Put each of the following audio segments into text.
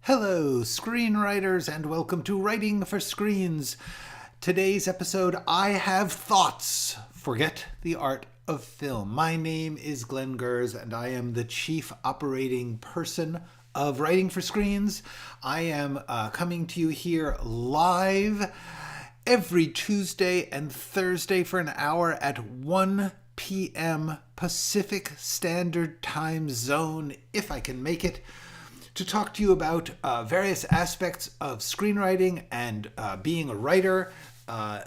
Hello, screenwriters, and welcome to Writing for Screens. Today's episode, I have thoughts. Forget the art of film. My name is Glenn Gers, and I am the chief operating person of Writing for Screens. I am coming to you here live every Tuesday and Thursday for an hour at 1 p.m. Pacific Standard Time Zone, if I can make it, to talk to you about various aspects of screenwriting and being a writer.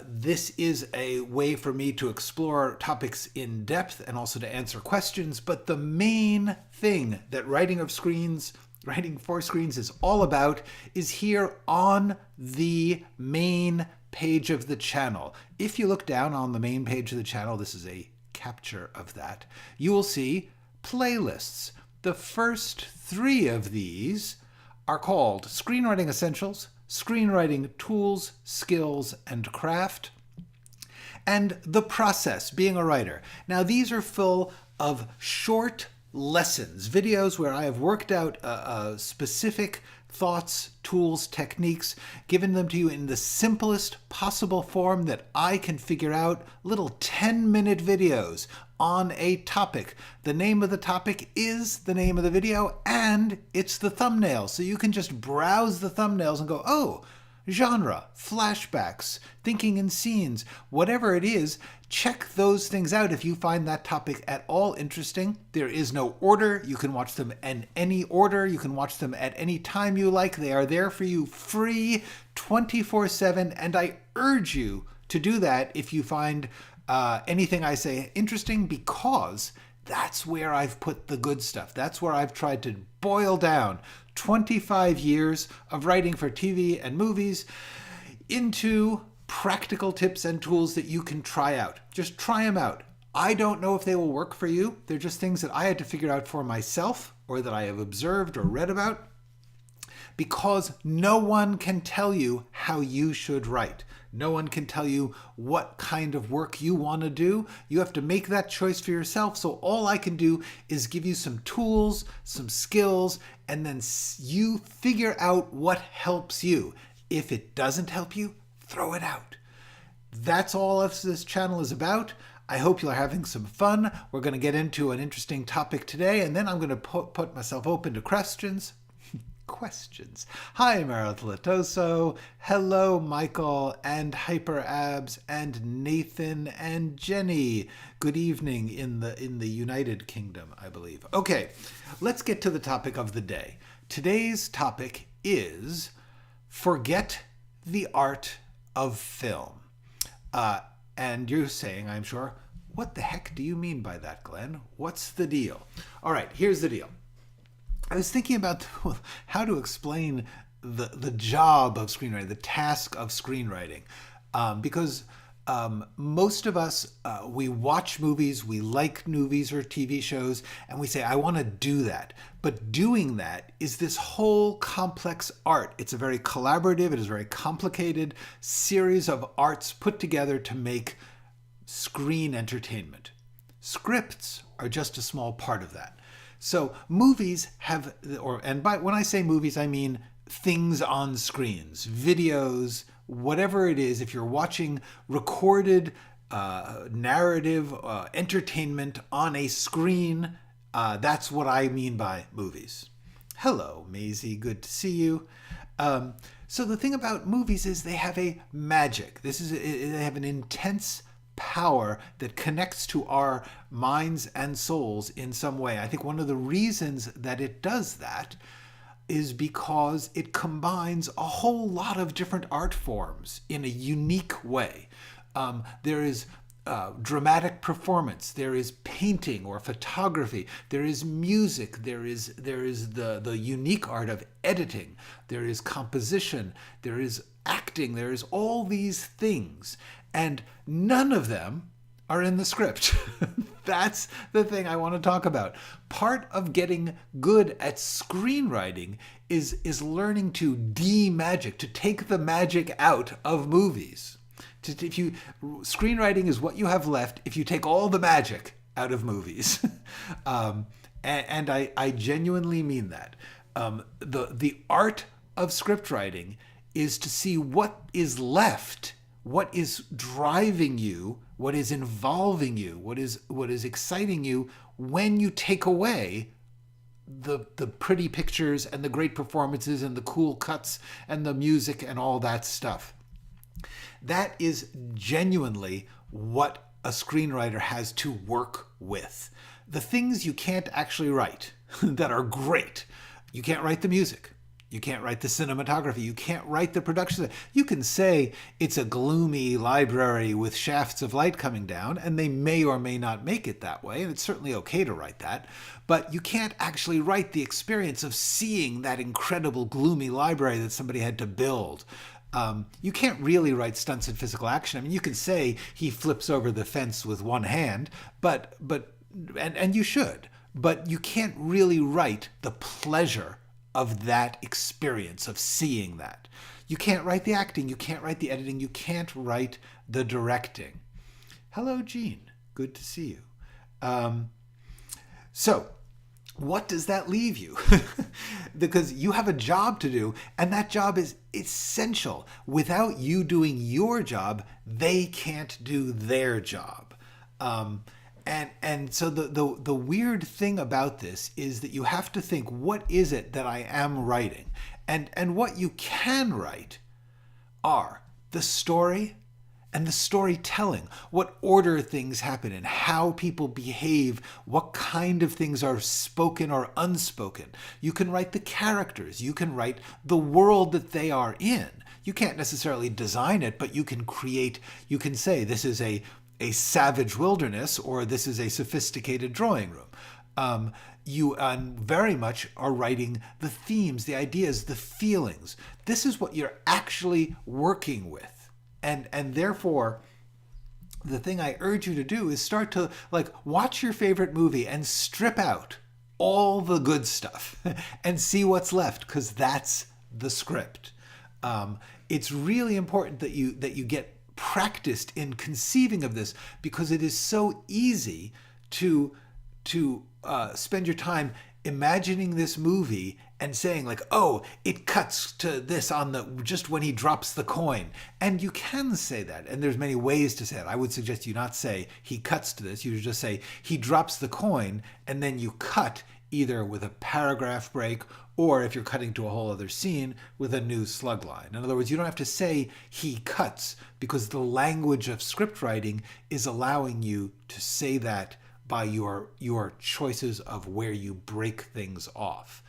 This is a way for me to explore topics in depth and also to answer questions. But the main thing that Writing for Screens is all about is here on the main page of the channel. If you look down on the main page of the channel, this is a capture of that, you will see playlists. The first three of these are called Screenwriting Essentials, Screenwriting Tools, Skills, and Craft, and The Process, Being a Writer. Now, these are full of short lessons, videos where I have worked out specific thoughts, tools, techniques, given them to you in the simplest possible form that I can figure out, little 10-minute videos on a topic. The name of the topic is the name of the video, and it's the thumbnail. So you can just browse the thumbnails and go, oh, genre, flashbacks, thinking in scenes, whatever it is, check those things out if you find that topic at all interesting. There is no order. You can watch them in any order. You can watch them at any time you like. They are there for you free 24/7, and I urge you to do that if you find anything I say interesting, because that's where I've put the good stuff. That's where I've tried to boil down 25 years of writing for TV and movies into practical tips and tools that you can try out. Just try them out. I don't know if they will work for you. They're just things that I had to figure out for myself, or that I have observed or read about, because no one can tell you how you should write. No one can tell you what kind of work you want to do. You have to make that choice for yourself. So all I can do is give you some tools, some skills, and then you figure out what helps you. If it doesn't help you, throw it out. That's all this channel is about. I hope you're having some fun. We're going to get into an interesting topic today, and then I'm going to put myself open to questions. Hi, Meredith Latoso. Hello, Michael and Hyperabs and Nathan and Jenny. Good evening in the United Kingdom, I believe. Okay, let's get to the topic of the day. Today's topic is forget the art of film. And you're saying, I'm sure, what the heck do you mean by that, Glenn? What's the deal? All right, here's the deal. I was thinking about how to explain the job of screenwriting, the task of screenwriting, because most of us, we watch movies, we like movies or TV shows, and we say, I want to do that. But doing that is this whole complex art. It's a very collaborative, it is a very complicated series of arts put together to make screen entertainment. Scripts are just a small part of that. So movies have, when I say movies, I mean things on screens, videos, whatever it is. If you're watching recorded narrative entertainment on a screen, that's what I mean by movies. Hello, Maisie. Good to see you. So the thing about movies is they have a magic. They have an intense power that connects to our minds and souls in some way. I think one of the reasons that it does that is because it combines a whole lot of different art forms in a unique way. There is dramatic performance, there is painting or photography, there is music, there is the unique art of editing, there is composition, there is acting, there is all these things. And none of them are in the script. That's the thing I want to talk about. Part of getting good at screenwriting is learning to de-magic, to take the magic out of movies. Screenwriting is what you have left if you take all the magic out of movies. And I genuinely mean that. The art of script writing is to see what is left, what is driving you, what is involving you, what is exciting you when you take away the pretty pictures and the great performances and the cool cuts and the music and all that stuff. That is genuinely what a screenwriter has to work with. The things you can't actually write that are great. You can't write the music. You can't write the cinematography. You can't write the production. You can say it's a gloomy library with shafts of light coming down, and they may or may not make it that way, and it's certainly okay to write that. But you can't actually write the experience of seeing that incredible gloomy library that somebody had to build. You can't really write stunts and physical action. I mean, you can say he flips over the fence with one hand, and you should, but you can't really write the pleasure of that experience of seeing that. You can't write the acting, you can't write the editing, you can't write the directing. Hello, Jean. Good to see you. So, what does that leave you? Because you have a job to do, and that job is essential. Without you doing your job, they can't do their job. And so the weird thing about this is that you have to think, what is it that I am writing? And what you can write are the story and the storytelling, what order things happen in, how people behave, what kind of things are spoken or unspoken. You can write the characters. You can write the world that they are in. You can't necessarily design it, but you can create, you can say this is a savage wilderness, or this is a sophisticated drawing room. You very much are writing the themes, the ideas, the feelings. This is what you're actually working with. And therefore, the thing I urge you to do is start to watch your favorite movie and strip out all the good stuff and see what's left, because that's the script. It's really important that you get practiced in conceiving of this, because it is so easy to spend your time imagining this movie and saying oh, it cuts to this on just when he drops the coin. And you can say that, and there's many ways to say it. I would suggest you not say he cuts to this. You just say he drops the coin, and then you cut either with a paragraph break, or if you're cutting to a whole other scene, with a new slug line. In other words, you don't have to say he cuts, because the language of script writing is allowing you to say that by your choices of where you break things off.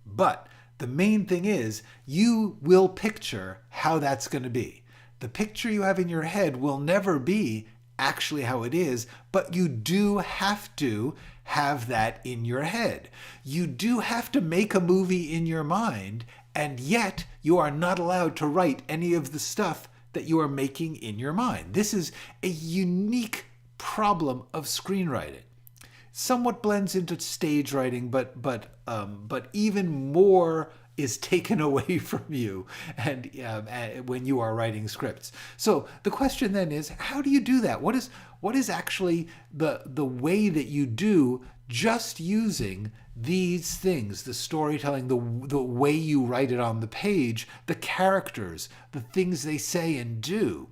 But the main thing is, you will picture how that's going to be. The picture you have in your head will never be actually how it is, but you do have to have that in your head. You do have to make a movie in your mind, and yet you are not allowed to write any of the stuff that you are making in your mind. This is a unique problem of screenwriting. Somewhat blends into stage writing, but even more is taken away from you and when you are writing scripts. So the question then is, how do you do that? What is actually the way that you do just using these things, the storytelling, the way you write it on the page, the characters, the things they say and do?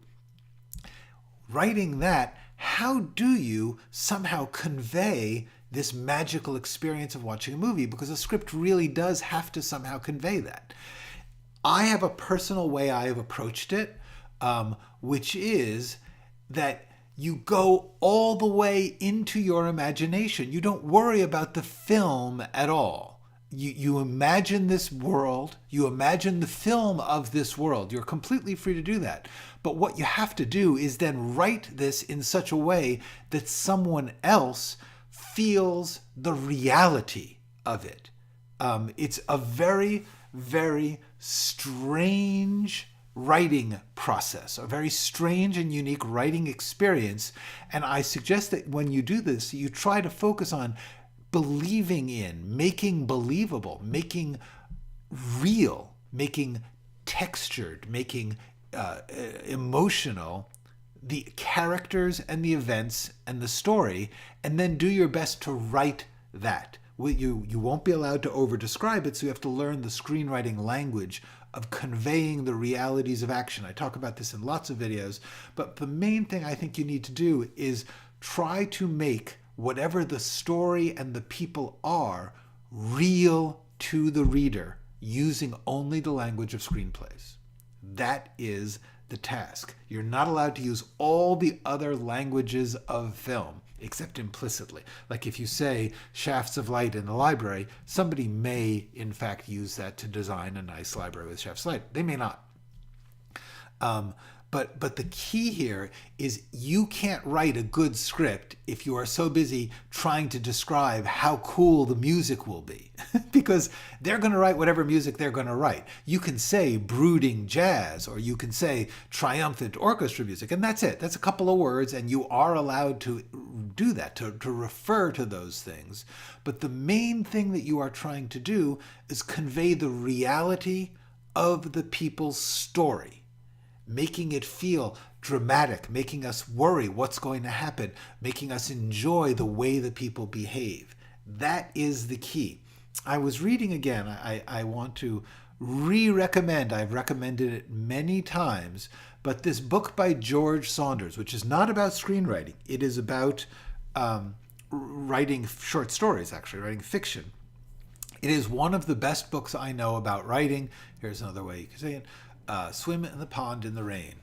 Writing that, how do you somehow convey this magical experience of watching a movie? Because a script really does have to somehow convey that. I have a personal way I have approached it, which is that you go all the way into your imagination. You don't worry about the film at all. You imagine this world, you imagine the film of this world. You're completely free to do that. But what you have to do is then write this in such a way that someone else feels the reality of it. It's a very, very strange writing process, a very strange and unique writing experience. And I suggest that when you do this, you try to focus on believing in, making believable, making real, making textured, making emotional the characters and the events and the story, and then do your best to write that You won't be allowed to over-describe it, so you have to learn the screenwriting language of conveying the realities of action. I talk about this in lots of videos, but the main thing I think you need to do is try to make whatever the story and the people are real to the reader using only the language of screenplays. That is the task. You're not allowed to use all the other languages of film, except implicitly. Like if you say shafts of light in the library, somebody may, in fact, use that to design a nice library with shafts of light. They may not. But the key here is you can't write a good script if you are so busy trying to describe how cool the music will be, because they're going to write whatever music they're going to write. You can say brooding jazz, or you can say triumphant orchestra music, and that's it. That's a couple of words, and you are allowed to do that, to refer to those things. But the main thing that you are trying to do is convey the reality of the people's story, making it feel dramatic, making us worry what's going to happen, making us enjoy the way the people behave. That is the key. I was reading again, I want to re-recommend, I've recommended it many times, but this book by George Saunders, which is not about screenwriting, it is about writing short stories, actually, writing fiction. It is one of the best books I know about writing. Here's another way you can say it. Swim in the pond in the rain.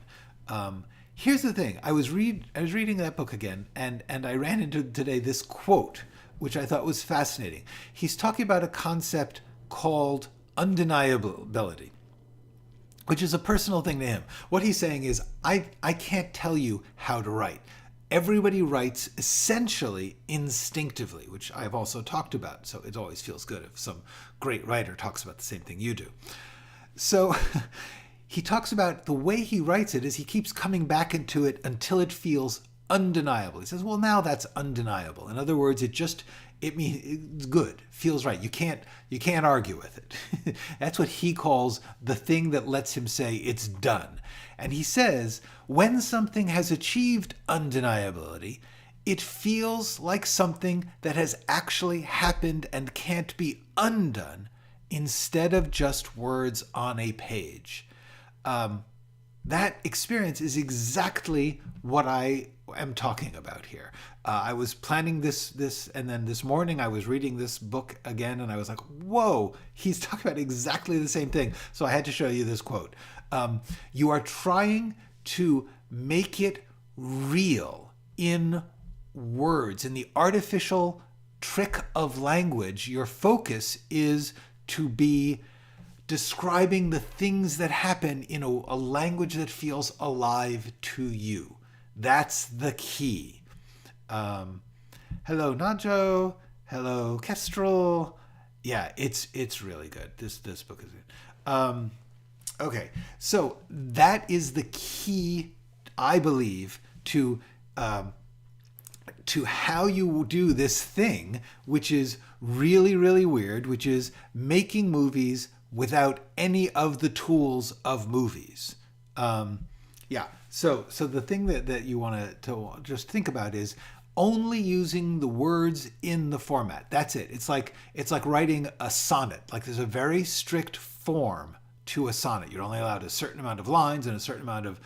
Here's the thing. I was reading that book again, and I ran into today this quote, which I thought was fascinating. He's talking about a concept called undeniability, which is a personal thing to him. What he's saying is, I can't tell you how to write. Everybody writes essentially instinctively, which I've also talked about. So it always feels good if some great writer talks about the same thing you do. So he talks about the way he writes it is he keeps coming back into it until it feels undeniable. He says, well, now that's undeniable. In other words, it means it's good, feels right. You can't argue with it. That's what he calls the thing that lets him say it's done. And he says, when something has achieved undeniability, it feels like something that has actually happened and can't be undone, instead of just words on a page. That experience is exactly what I am talking about here. I was planning this, and then this morning I was reading this book again, and I was like, whoa, he's talking about exactly the same thing. So I had to show you this quote. You are trying to make it real in words, in the artificial trick of language. Your focus is to be describing the things that happen in a language that feels alive to you. That's the key. Hello, Najo. Hello, Kestrel. Yeah, it's really good. This book is good. Okay, so that is the key, I believe, to how you do this thing, which is really, really weird, which is making movies without any of the tools of movies. So the thing that you want to just think about is only using the words in the format. That's it. It's like writing a sonnet. Like there's a very strict form to a sonnet. You're only allowed a certain amount of lines and a certain amount of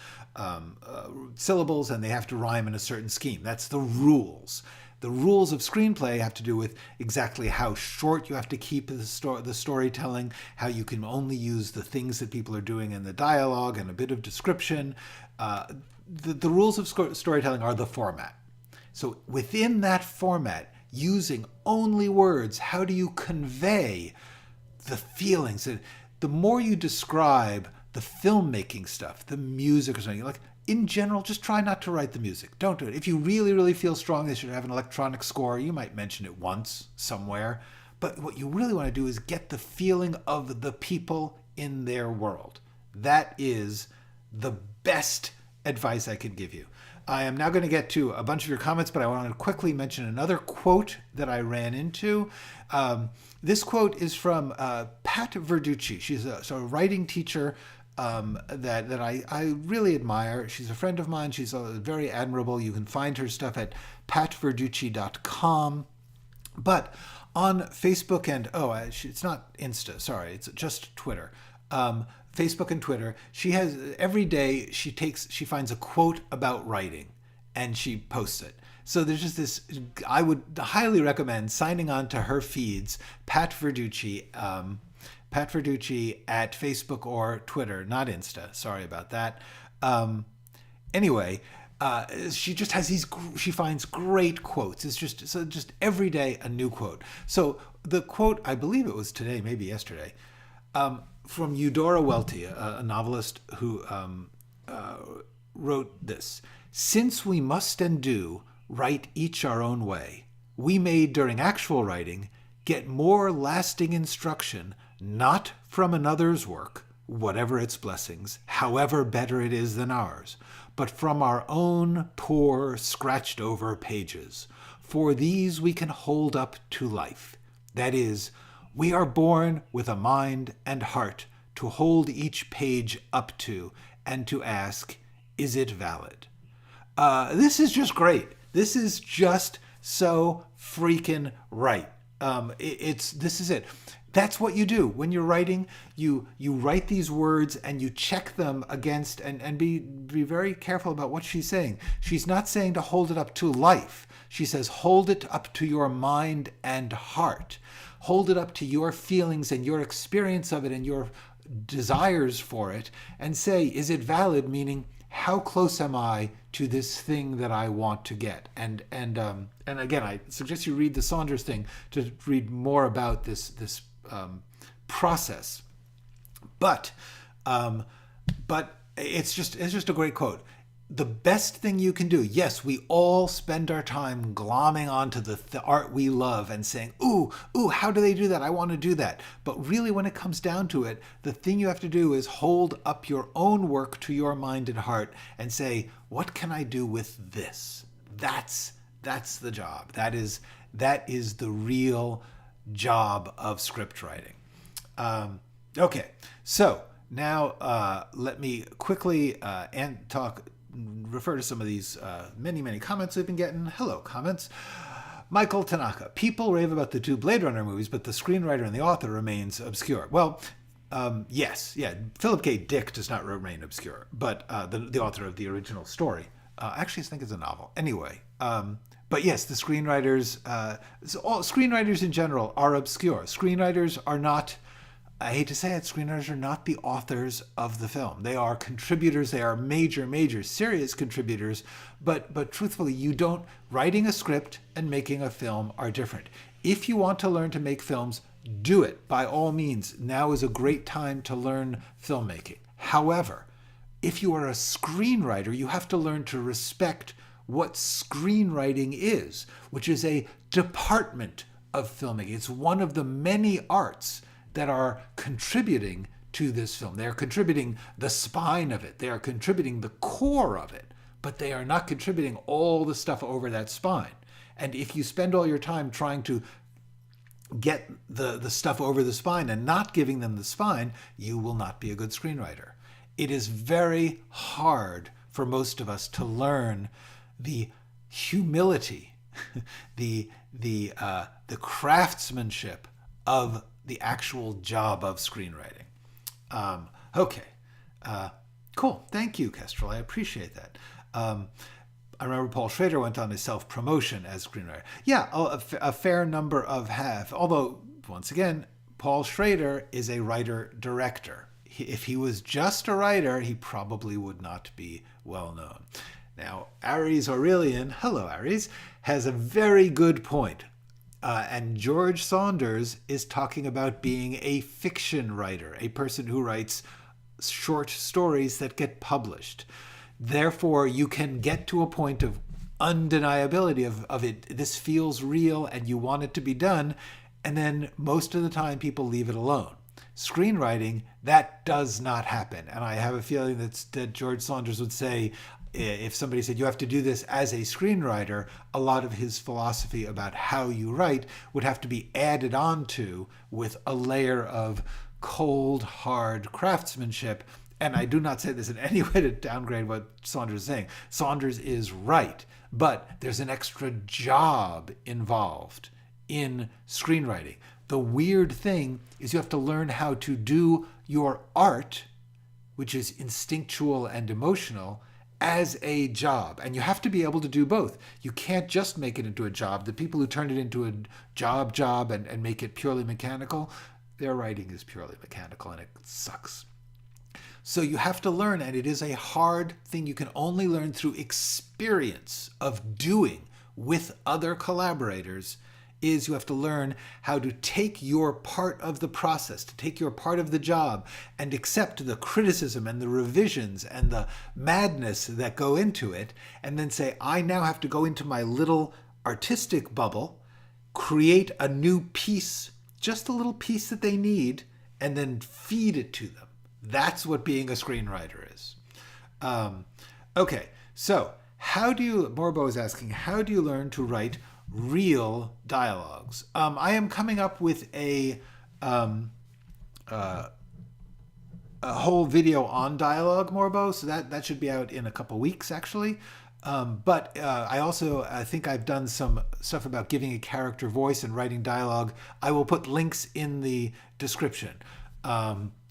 syllables, and they have to rhyme in a certain scheme. That's the rules. The rules of screenplay have to do with exactly how short you have to keep the storytelling, how you can only use the things that people are doing in the dialogue and a bit of description. The rules of storytelling are the format. So within that format, using only words, how do you convey the feelings? The more you describe the filmmaking stuff, the music or something, like in general, just try not to write the music. Don't do it. If you really, really feel strong they should have an electronic score, you might mention it once somewhere. But what you really want to do is get the feeling of the people in their world. That is the best advice I can give you. I am now going to get to a bunch of your comments, but I want to quickly mention another quote that I ran into. This quote is from Pat Verducci. She's a writing teacher that I really admire. She's a friend of mine. She's very admirable. You can find her stuff at patverducci.com. But on Facebook and it's not Insta, sorry, it's just Twitter. Facebook and Twitter, she has every day she finds a quote about writing and she posts it. So there's just this. I would highly recommend signing on to her feeds, Pat Verducci at Facebook or Twitter, not Insta. Sorry about that. Anyway. She just has she finds great quotes. It's just every day a new quote. So the quote, I believe it was today, maybe yesterday, from Eudora Welty, a novelist who wrote this: "Since we must and do write each our own way, we may during actual writing get more lasting instruction not from another's work, whatever its blessings, however better it is than ours, but from our own poor, scratched-over pages. For these we can hold up to life. That is, we are born with a mind and heart to hold each page up to and to ask, is it valid?" This is just great. This is just so freaking right. This is it. That's what you do when you're writing. You write these words and you check them against and be very careful about what she's saying. She's not saying to hold it up to life. She says hold it up to your mind and heart. Hold it up to your feelings and your experience of it and your desires for it, and say, is it valid? Meaning, how close am I to this thing that I want to get? And again, I suggest you read the Saunders thing to read more about this process. But it's just a great quote. The best thing you can do, yes, we all spend our time glomming onto the art we love and saying, ooh, how do they do that? I want to do that. But really, when it comes down to it, the thing you have to do is hold up your own work to your mind and heart and say, what can I do with this? That's the job. That is the real job of script writing. Okay, so now let me quickly refer to some of these many comments we've been getting. Hello, comments. Michael Tanaka. People rave about the two Blade Runner movies, but the screenwriter and the author remains obscure. Well, yes. Philip K. Dick does not remain obscure, but the author of the original story. Actually, I think it's a novel. Anyway, but yes, the screenwriters, all screenwriters in general are obscure. Screenwriters are not, I hate to say it, screenwriters are not the authors of the film. They are contributors. They are major, serious contributors. But truthfully, writing a script and making a film are different. If you want to learn to make films, do it. By all means, now is a great time to learn filmmaking. However, if you are a screenwriter, you have to learn to respect what screenwriting is, which is a department of filmmaking. It's one of the many arts that are contributing to this film. They are contributing the spine of it. They are contributing the core of it, but they are not contributing all the stuff over that spine. And if you spend all your time trying to get the stuff over the spine and not giving them the spine, you will not be a good screenwriter. It is very hard for most of us to learn the humility, the craftsmanship of the actual job of screenwriting. Cool. Thank you, Kestrel. I appreciate that. I remember Paul Schrader went on his self-promotion as screenwriter. Yeah, a fair number of have. Although, once again, Paul Schrader is a writer-director. If he was just a writer, he probably would not be well known. Now, Aries Aurelian, hello Aries, has a very good point. And George Saunders is talking about being a fiction writer, a person who writes short stories that get published. Therefore, you can get to a point of undeniability of it. This feels real and you want it to be done. And then most of the time people leave it alone. Screenwriting, that does not happen. And I have a feeling that George Saunders would say, if somebody said you have to do this as a screenwriter, a lot of his philosophy about how you write would have to be added on to with a layer of cold, hard craftsmanship. And I do not say this in any way to downgrade what Saunders is saying. Saunders is right, but there's an extra job involved in screenwriting. The weird thing is you have to learn how to do your art, which is instinctual and emotional, as a job. And you have to be able to do both. You can't just make it into a job. The people who turn it into a job and make it purely mechanical, their writing is purely mechanical and it sucks. So you have to learn, and it is a hard thing. You can only learn through experience of doing with other collaborators, is you have to learn how to take your part of the process, to take your part of the job and accept the criticism and the revisions and the madness that go into it, and then say, I now have to go into my little artistic bubble, create a new piece, just a little piece that they need, and then feed it to them. That's what being a screenwriter is. Okay, so Morbo is asking, how do you learn to write real dialogues? I am coming up with a whole video on dialogue, Morbo, so that should be out in a couple weeks, actually. But I also think I've done some stuff about giving a character voice and writing dialogue. I will put links in the description.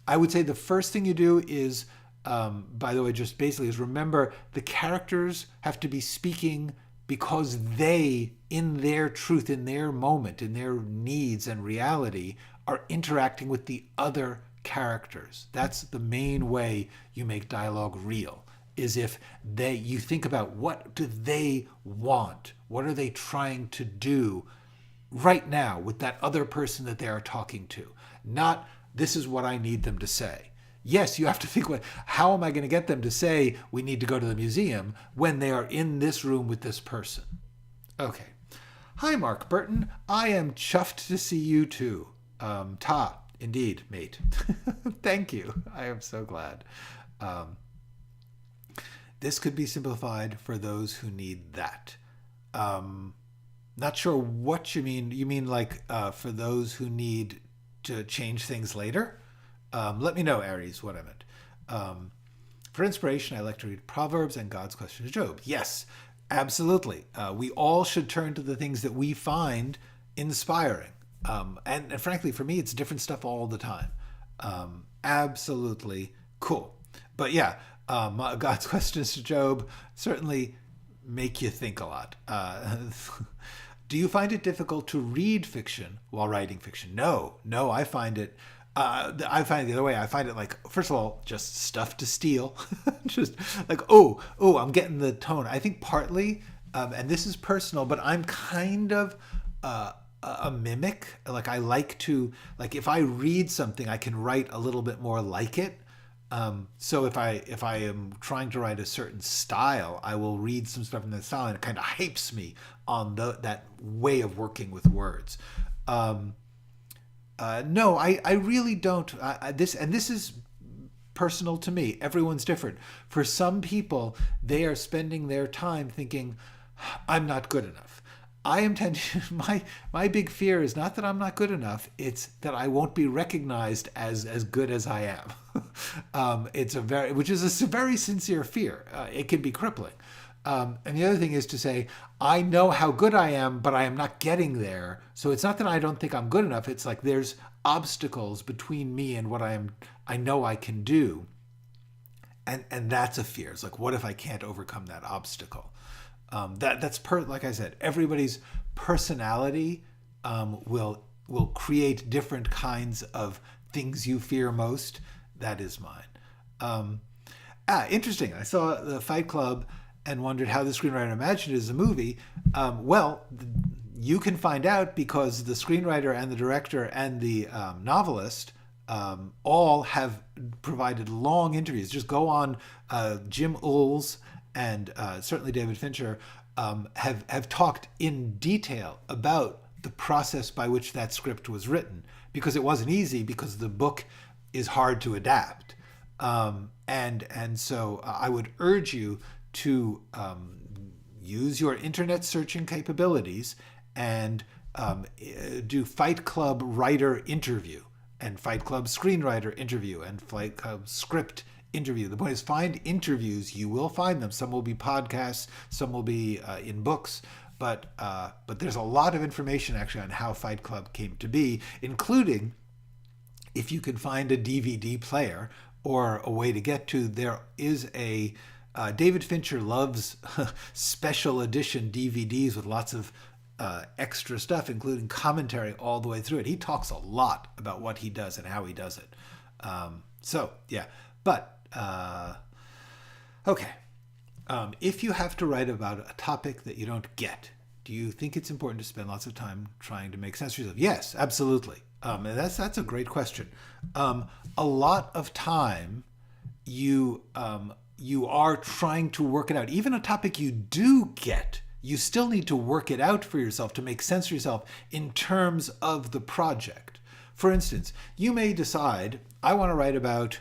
I would say the first thing you do is, by the way, just basically is remember the characters have to be speaking because they, in their truth, in their moment, in their needs and reality, are interacting with the other characters. That's the main way you make dialogue real, is if you think about what do they want? What are they trying to do right now with that other person that they are talking to? Not, this is what I need them to say. Yes, you have to think, how am I going to get them to say we need to go to the museum when they are in this room with this person? Okay. Hi, Mark Burton. I am chuffed to see you too. Indeed, mate. Thank you. I am so glad. This could be simplified for those who need that. Not sure what you mean. You mean like for those who need to change things later? Let me know, Aries, what I meant. For inspiration, I like to read Proverbs and God's Question to Job. Yes, absolutely. We all should turn to the things that we find inspiring. And frankly, for me, it's different stuff all the time. Absolutely cool. But yeah, God's Questions to Job certainly make you think a lot. Do you find it difficult to read fiction while writing fiction? No, I find it the other way. I find it like, first of all, just stuff to steal. Just like, oh, I'm getting the tone. I think partly, and this is personal, but I'm kind of a mimic. Like I like to, like if I read something, I can write a little bit more like it. So if I am trying to write a certain style, I will read some stuff in that style, and it kind of hypes me on that way of working with words. No, I really don't. This is personal to me. Everyone's different. For some people, they are spending their time thinking, I'm not good enough. I am my big fear is not that I'm not good enough. It's that I won't be recognized as good as I am. Which is a very sincere fear. It can be crippling. And the other thing is to say, I know how good I am, but I am not getting there. So it's not that I don't think I'm good enough. It's like there's obstacles between me and what I know I can do. And that's a fear. It's like, what if I can't overcome that obstacle? Like I said, everybody's personality will create different kinds of things you fear most. That is mine. Interesting. I saw the Fight Club and wondered how the screenwriter imagined it as a movie. Well, you can find out because the screenwriter and the director and the novelist all have provided long interviews. Just go on Jim Uhls and certainly David Fincher have talked in detail about the process by which that script was written, because it wasn't easy, because the book is hard to adapt. And so I would urge you to use your internet searching capabilities and do Fight Club writer interview and Fight Club screenwriter interview and Fight Club script interview. The point is, find interviews. You will find them. Some will be podcasts, some will be in books, but there's a lot of information actually on how Fight Club came to be, including if you can find a DVD player or a way to get to, there is a David Fincher loves special edition DVDs with lots of extra stuff, including commentary all the way through it. He talks a lot about what he does and how he does it. Okay. If you have to write about a topic that you don't get, do you think it's important to spend lots of time trying to make sense of yourself? Yes, absolutely. And that's a great question. A lot of time you are trying to work it out. Even a topic you do get, you still need to work it out for yourself to make sense for yourself in terms of the project. For instance, you may decide, I want to write about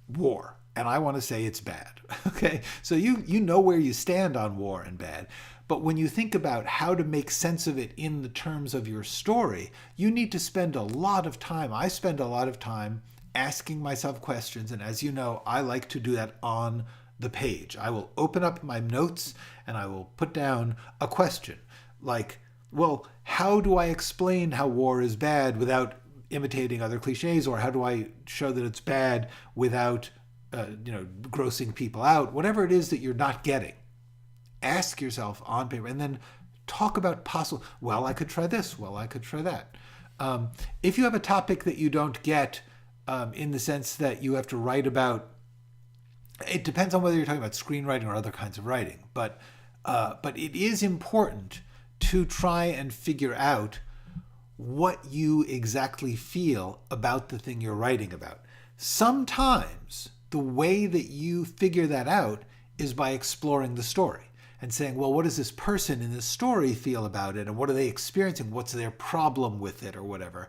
war, and I want to say it's bad. Okay, so you know where you stand on war and bad. But when you think about how to make sense of it in the terms of your story, you need to spend a lot of time. I spend a lot of time asking myself questions, and as you know, I like to do that on the page. I will open up my notes and I will put down a question like, well, how do I explain how war is bad without imitating other cliches, or how do I show that it's bad without grossing people out? Whatever it is that you're not getting, ask yourself on paper, and then talk about possible, well, I could try this, well, I could try that. If you have a topic that you don't get, in the sense that you have to write about, it depends on whether you're talking about screenwriting or other kinds of writing, but it is important to try and figure out what you exactly feel about the thing you're writing about. Sometimes the way that you figure that out is by exploring the story and saying, well, what does this person in this story feel about it? And what are they experiencing? What's their problem with it or whatever?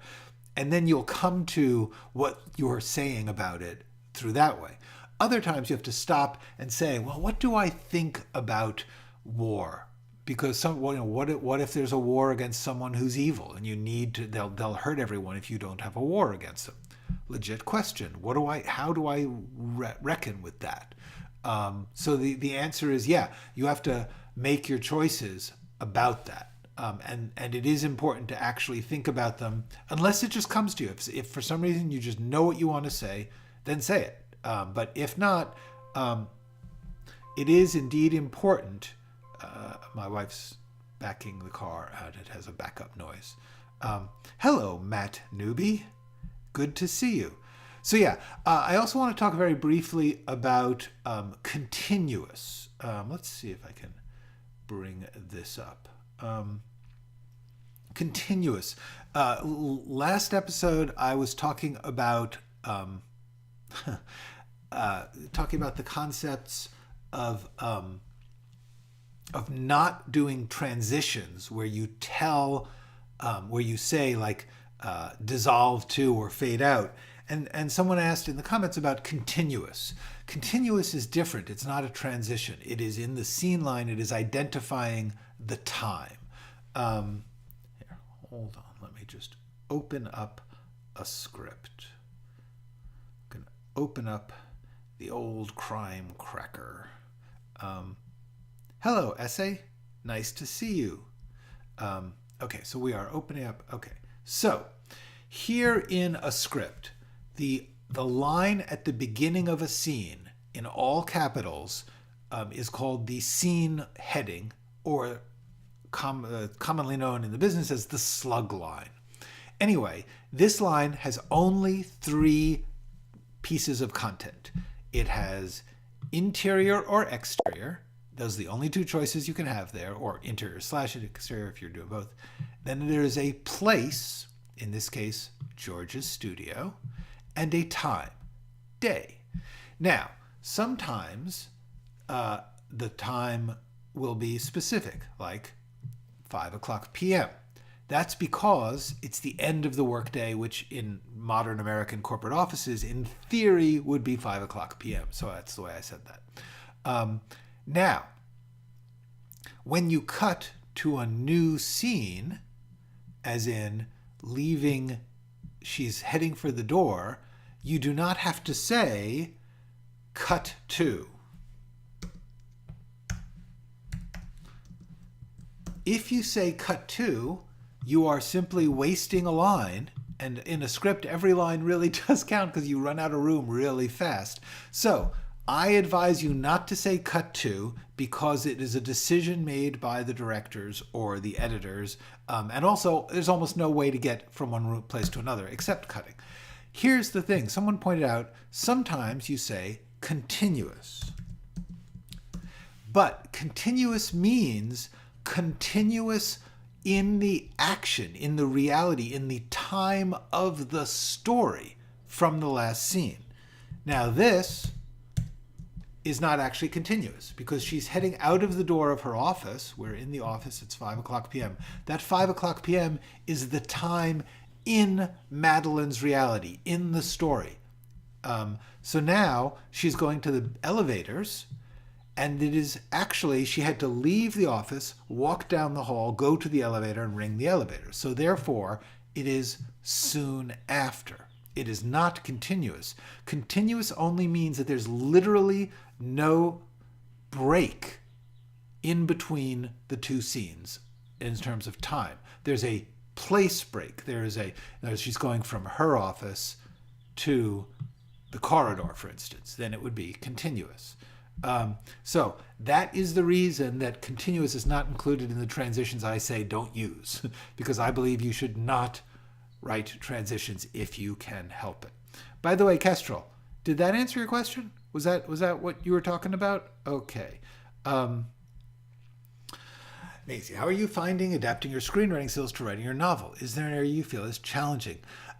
And then you'll come to what you're saying about it through that way. Other times you have to stop and say, well, what do I think about war? Because what if there's a war against someone who's evil and you need to, they'll hurt everyone if you don't have a war against them. Legit question. How do I reckon with that? So the answer is, yeah, you have to make your choices about that. And it is important to actually think about them, unless it just comes to you. If for some reason you just know what you want to say, then say it. But if not, it is indeed important. My wife's backing the car out. It has a backup noise. Hello, Matt Newby. Good to see you. So yeah, I also want to talk very briefly about continuous. Let's see if I can bring this up. Continuous. Last episode, I was talking about the concepts of not doing transitions where you where you say like dissolve to or fade out. And someone asked in the comments about continuous. Continuous is different. It's not a transition. It is in the scene line. It is identifying the time. Here, hold on. Let me just open up a script. I'm going to open up the old crime cracker. Hello, essay. Nice to see you. Okay, so we are opening up. Okay, so here in a script, the line at the beginning of a scene in all capitals is called the scene heading, or commonly known in the business as the slug line. Anyway, this line has only 3 pieces of content. It has interior or exterior. Those are the only 2 choices you can have there, or interior / exterior if you're doing both. Then there is a place, in this case, George's studio, and a time, day. Now, sometimes the time will be specific, like 5:00 p.m. That's because it's the end of the workday, which in modern American corporate offices, in theory, would be 5:00 p.m. So that's the way I said that. Now, when you cut to a new scene, as in leaving, she's heading for the door, you do not have to say, cut to. If you say cut to, you are simply wasting a line. And in a script, every line really does count because you run out of room really fast. So I advise you not to say cut to because it is a decision made by the directors or the editors. And also, there's almost no way to get from one place to another except cutting. Here's the thing. Someone pointed out, sometimes you say continuous. But continuous means continuous in the action, in the reality, in the time of the story from the last scene. Now this is not actually continuous because she's heading out of the door of her office. We're in the office, it's 5 o'clock p.m. That 5 o'clock p.m. is the time in Madeline's reality, in the story. So now she's going to the elevators, and it is actually, she had to leave the office, walk down the hall, go to the elevator, and ring the elevator. So therefore, it is soon after. It is not continuous. Continuous only means that there's literally no break in between the two scenes in terms of time. There's a place break. She's going from her office to the corridor, for instance. Then it would be continuous. So that is the reason that continuous is not included in the transitions I say don't use, because I believe you should not write transitions if you can help it. By the way, Kestrel, did that answer your question? Was that what you were talking about? Okay. Maisie, how are you finding adapting your screenwriting skills to writing your novel? Is there an area you feel is challenging?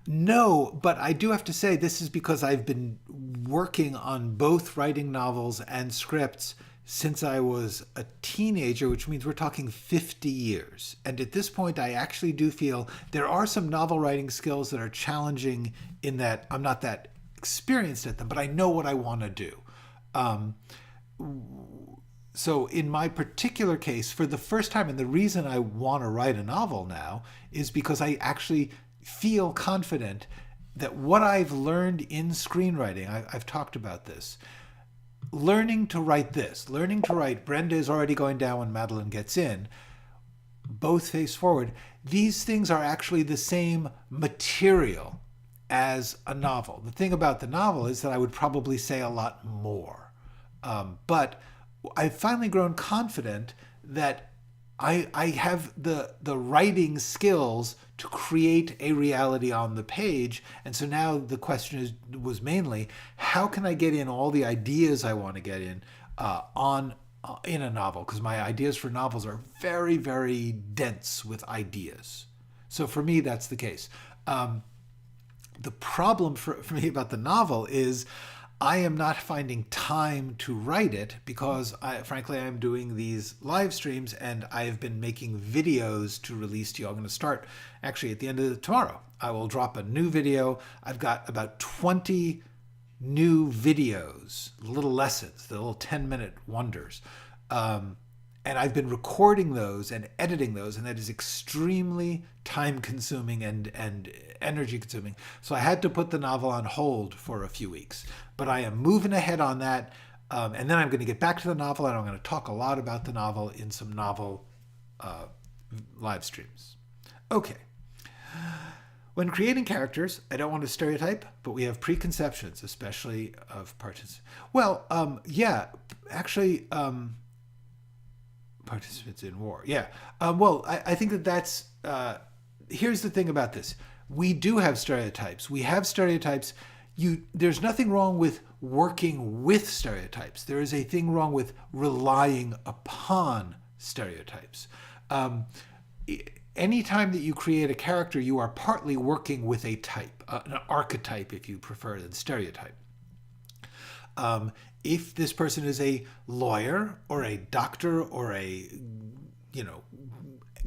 No, but I do have to say this is because I've been working on both writing novels and scripts since I was a teenager, which means we're talking 50 years. And at this point, I actually do feel there are some novel writing skills that are challenging in that I'm not that experienced at them, but I know what I want to do. So in my particular case, for the first time, and the reason I want to write a novel now is because I actually feel confident that what I've learned in screenwriting, I've talked about this, learning to write Brenda is already going down when Madeline gets in, both face forward, these things are actually the same material as a novel. The thing about the novel is that I would probably say a lot more. But I've finally grown confident that I have the writing skills to create a reality on the page. And so now the question was mainly, how can I get in all the ideas I want to get in in a novel? Because my ideas for novels are very, very dense with ideas. So for me, that's the case. The problem for me about the novel is I am not finding time to write it because, frankly, I'm doing these live streams and I've been making videos to release to you. I'm going to start actually at the end of tomorrow. I will drop a new video. I've got about 20 new videos, little lessons, the little 10-minute wonders. And I've been recording those and editing those, and that is extremely time-consuming and energy-consuming. So I had to put the novel on hold for a few weeks. But I am moving ahead on that, and then I'm going to get back to the novel, and I'm going to talk a lot about the novel in some novel live streams. Okay. When creating characters, I don't want to stereotype, but we have preconceptions, especially of participants. Well, yeah, actually... participants in war. Yeah. Well, I think that's... here's the thing about this. We do have stereotypes. We have stereotypes. There's nothing wrong with working with stereotypes. There is a thing wrong with relying upon stereotypes. Anytime that you create a character, you are partly working with a type, an archetype, if you prefer, than stereotype. If this person is a lawyer or a doctor or a,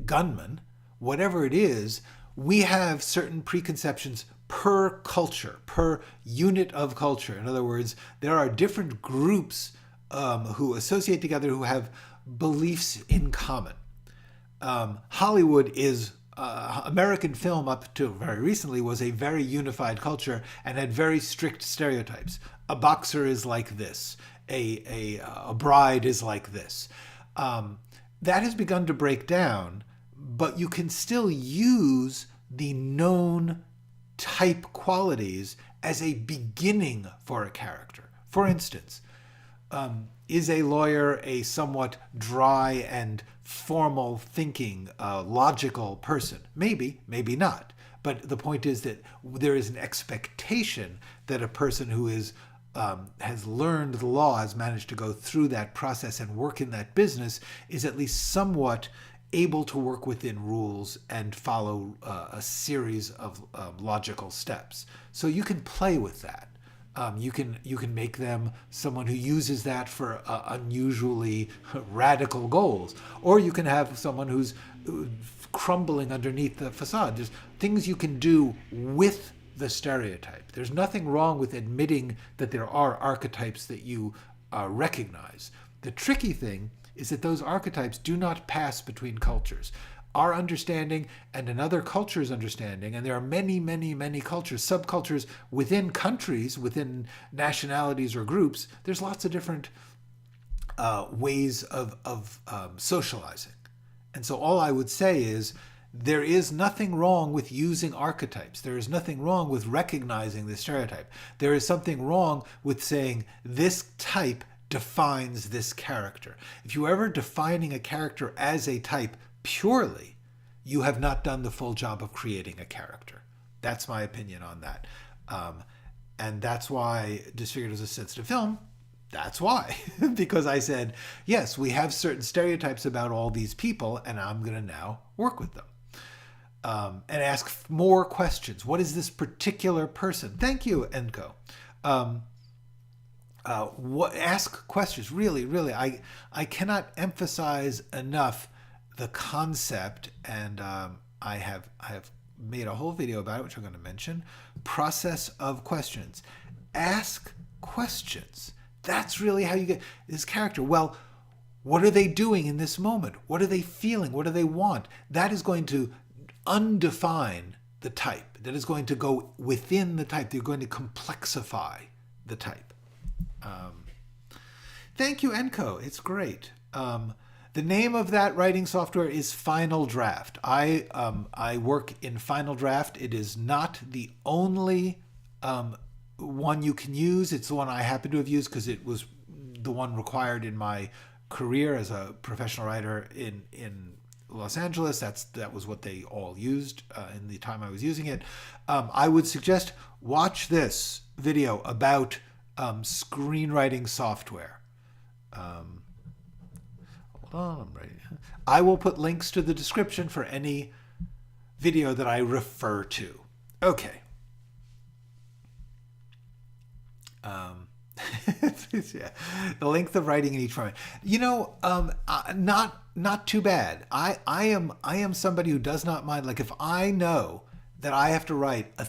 gunman, whatever it is, we have certain preconceptions per culture, per unit of culture. In other words, there are different groups who associate together who have beliefs in common. Hollywood is American film up to very recently was a very unified culture and had very strict stereotypes. A boxer is like this. A bride is like this. that has begun to break down, but you can still use the known type qualities as a beginning for a character. For instance, is a lawyer a somewhat dry and formal thinking, logical person? Maybe, maybe not. But the point is that there is an expectation that a person who is has learned the law, has managed to go through that process and work in that business, is at least somewhat able to work within rules and follow a series of logical steps. So you can play with that. You can make them someone who uses that for unusually radical goals, or you can have someone who's crumbling underneath the facade. There's things you can do with the stereotype. There's nothing wrong with admitting that there are archetypes that you recognize. The tricky thing is that those archetypes do not pass between cultures. Our understanding and another culture's understanding, and there are many, many, many cultures, subcultures within countries, within nationalities or groups. There's lots of different ways of socializing. And so all I would say is there is nothing wrong with using archetypes. There is nothing wrong with recognizing the stereotype. There is something wrong with saying this type defines this character. If you are ever defining a character as a type purely, you have not done the full job of creating a character. That's my opinion on that. And that's why Disfigured was a sensitive film. That's why. Because I said, yes, we have certain stereotypes about all these people, and I'm going to now work with them. And ask more questions. What is this particular person? Thank you, Enko. Ask questions. Really, really. I cannot emphasize enough the concept, and I have made a whole video about it, which I'm going to mention. Process of questions. Ask questions. That's really how you get this character. Well, what are they doing in this moment? What are they feeling? What do they want? That is going to undefine the type. That is going to go within the type. They're going to complexify the type. Thank you, Enko. It's great. The name of that writing software is Final Draft. I work in Final Draft. It is not the only one you can use. It's the one I happen to have used because it was the one required in my career as a professional writer in Los Angeles. That was what they all used in the time I was using it. I would suggest watch this video about screenwriting software. Hold on, I'm ready. I will put links to the description for any video that I refer to. Okay. Yeah. The length of writing in each format. Not too bad. I am somebody who does not mind. Like if I know that I have to write a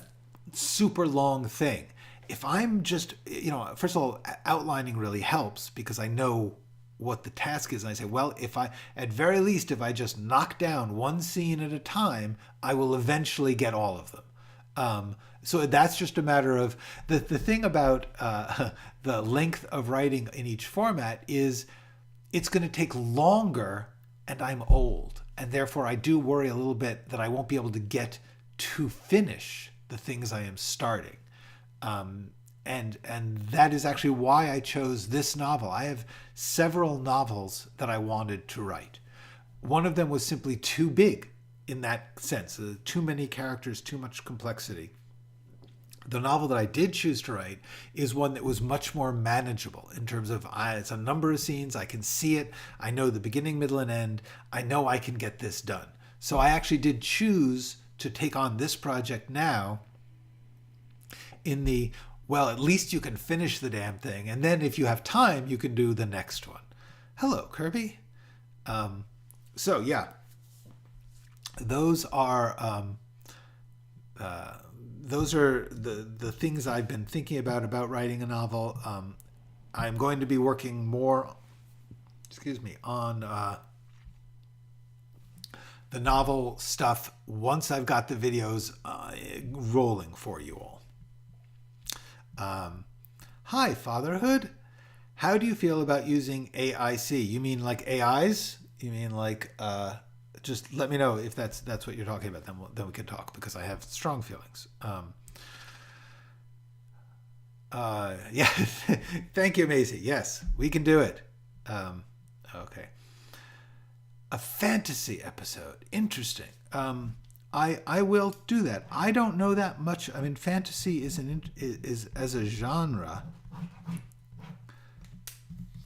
super long thing, if I'm just, first of all, outlining really helps because I know what the task is. And I say, well, at very least, if I just knock down one scene at a time, I will eventually get all of them. So that's just a matter of the thing about the length of writing in each format is it's going to take longer, and I'm old. And therefore, I do worry a little bit that I won't be able to get to finish the things I am starting. And that is actually why I chose this novel. I have several novels that I wanted to write. One of them was simply too big in that sense. Too many characters, too much complexity. The novel that I did choose to write is one that was much more manageable in terms of it's a number of scenes. I can see it. I know the beginning, middle, and end. I know I can get this done. So I actually did choose to take on this project now in the, well, at least you can finish the damn thing. And then if you have time, you can do the next one. Hello, Kirby. So yeah, those are the things I've been thinking about writing a novel. I'm going to be working more, on the novel stuff once I've got the videos rolling for you all. Hi, Fatherhood. How do you feel about using AIC? You mean like AIs You mean like just let me know if that's what you're talking about. Then we can talk because I have strong feelings. Yeah. Thank you, Maisie. Yes, we can do it. Okay. A fantasy episode. Interesting. I will do that. I don't know that much. I mean, fantasy is as a genre.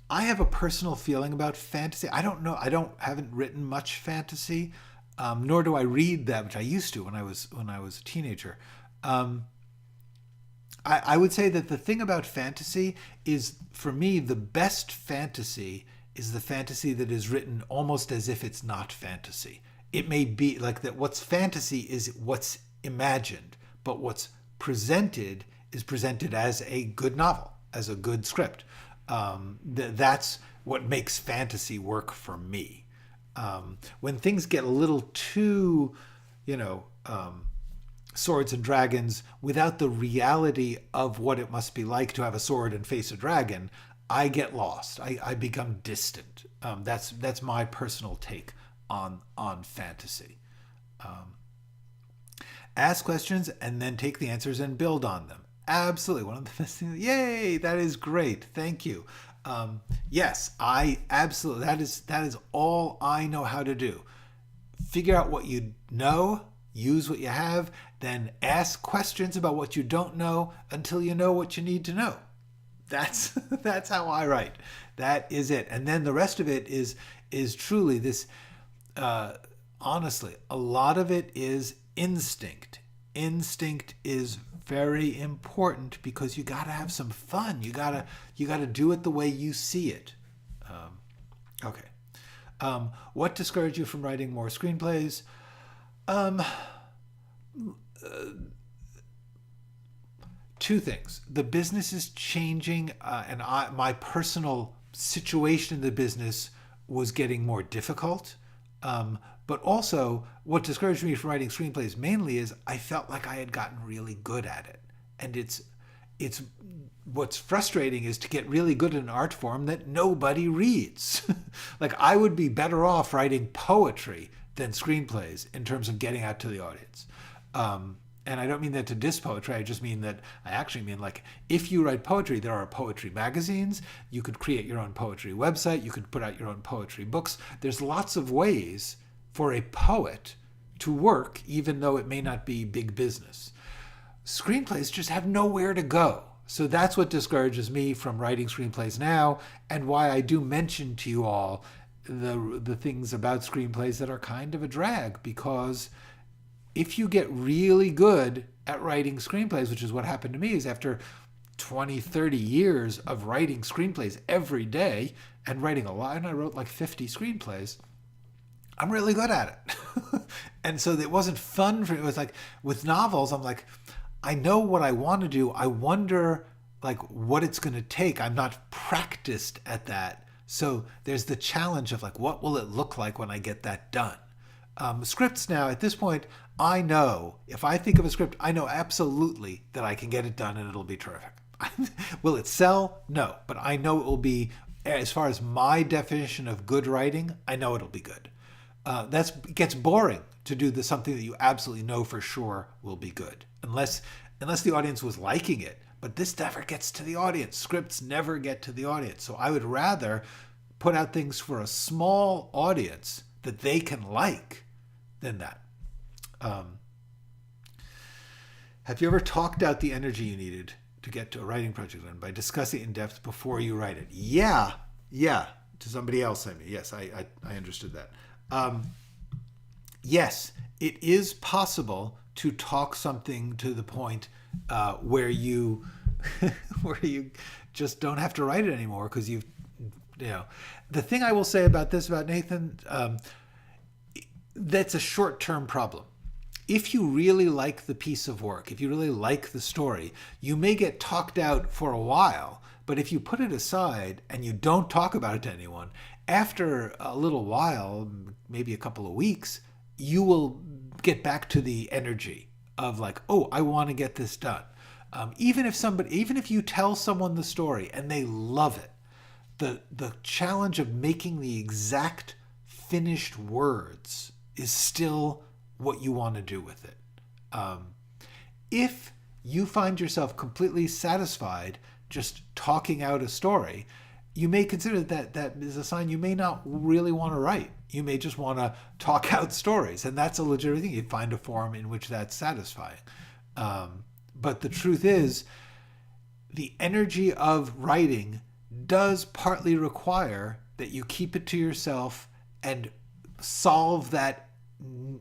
I have a personal feeling about fantasy. I don't know. Haven't written much fantasy, nor do I read that, which I used to when I was a teenager. I would say that the thing about fantasy is, for me, the best fantasy is the fantasy that is written almost as if it's not fantasy. It may be like that. What's fantasy is what's imagined, but what's presented is presented as a good novel, as a good script. That's what makes fantasy work for me. When things get a little too, swords and dragons without the reality of what it must be like to have a sword and face a dragon, I get lost. I become distant. That's my personal take on fantasy. Ask questions and then take the answers and build on them. Absolutely. One of the best things. Yay, that is great. Thank you. Yes, I absolutely, that is all I know how to do. Figure out what you know, use what you have, then ask questions about what you don't know until you know what you need to know. That's how I write. That is it. And then the rest of it is truly this, honestly, a lot of it is instinct. Instinct is very important because you got to have some fun. You got to do it the way you see it. Okay. What discouraged you from writing more screenplays? Two things. The business is changing, and my personal situation in the business was getting more difficult. But also, what discouraged me from writing screenplays mainly is I felt like I had gotten really good at it. And it's what's frustrating is to get really good at an art form that nobody reads. Like, I would be better off writing poetry than screenplays in terms of getting out to the audience. And I don't mean that to diss poetry. I just mean that I actually mean, like, if you write poetry, there are poetry magazines. You could create your own poetry website. You could put out your own poetry books. There's lots of ways for a poet to work, even though it may not be big business. Screenplays just have nowhere to go. So that's what discourages me from writing screenplays now, and why I do mention to you all the things about screenplays that are kind of a drag, because if you get really good at writing screenplays, which is what happened to me, is after 20, 30 years of writing screenplays every day and writing a lot, and I wrote like 50 screenplays, I'm really good at it. And so it wasn't fun for me. It was like with novels, I'm like, I know what I want to do. I wonder like what it's going to take. I'm not practiced at that. So there's the challenge of like, what will it look like when I get that done? Scripts now, at this point, I know, if I think of a script, I know absolutely that I can get it done and it'll be terrific. Will it sell? No. But I know it will be, as far as my definition of good writing, I know it'll be good. It gets boring to do something that you absolutely know for sure will be good, unless the audience was liking it. But this never gets to the audience. Scripts never get to the audience. So I would rather put out things for a small audience that they can like than that. Have you ever talked out the energy you needed to get to a writing project done by discussing it in depth before you write it? Yeah. To somebody else, I mean. Yes, I understood that. Yes, it is possible to talk something to the point where you just don't have to write it anymore because the thing I will say about Nathan, that's a short-term problem. If you really like the piece of work, if you really like the story, you may get talked out for a while, but if you put it aside and you don't talk about it to anyone, after a little while, maybe a couple of weeks, you will get back to the energy of like, oh, I want to get this done. Even if you tell someone the story and they love it, the challenge of making the exact finished words is still what you want to do with it. If you find yourself completely satisfied just talking out a story, you may consider that is a sign you may not really want to write. You may just want to talk out stories, and that's a legitimate thing. You find a form in which that's satisfying. But the truth is, the energy of writing does partly require that you keep it to yourself and solve that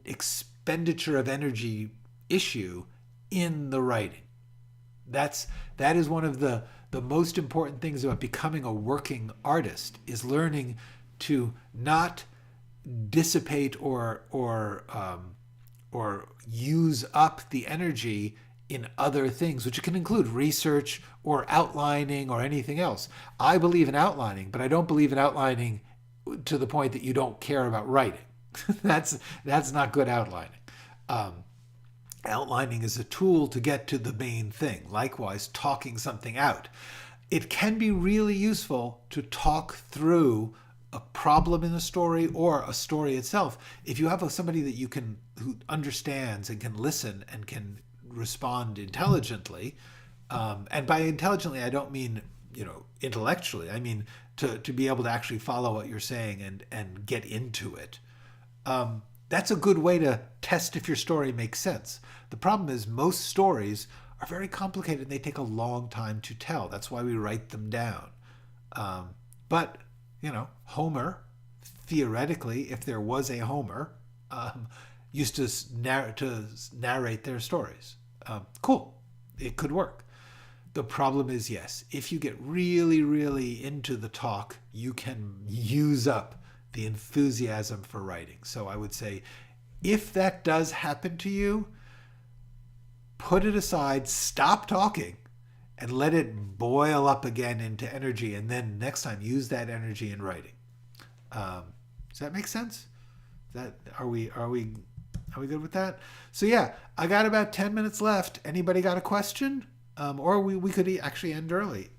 expenditure of energy issue in the writing. That is one of the most important things about becoming a working artist, is learning to not dissipate or use up the energy in other things, which can include research or outlining or anything else. I believe in outlining, but I don't believe in outlining to the point that you don't care about writing. That's not good outlining. Outlining is a tool to get to the main thing. Likewise, talking something out. It can be really useful to talk through a problem in a story or a story itself. If you have somebody that who understands and can listen and can respond intelligently, and by intelligently I don't mean intellectually. I mean to be able to actually follow what you're saying and get into it. That's a good way to test if your story makes sense. The problem is most stories are very complicated and they take a long time to tell. That's why we write them down. But Homer, theoretically, if there was a Homer, used to narrate their stories. Cool. It could work. The problem is, yes, if you get really, really into the talk, you can use up the enthusiasm for writing. So I would say, if that does happen to you, put it aside, stop talking, and let it boil up again into energy. And then next time, use that energy in writing. Does that make sense? Are we good with that? So yeah, I got about 10 minutes left. Anybody got a question? Or we could actually end early.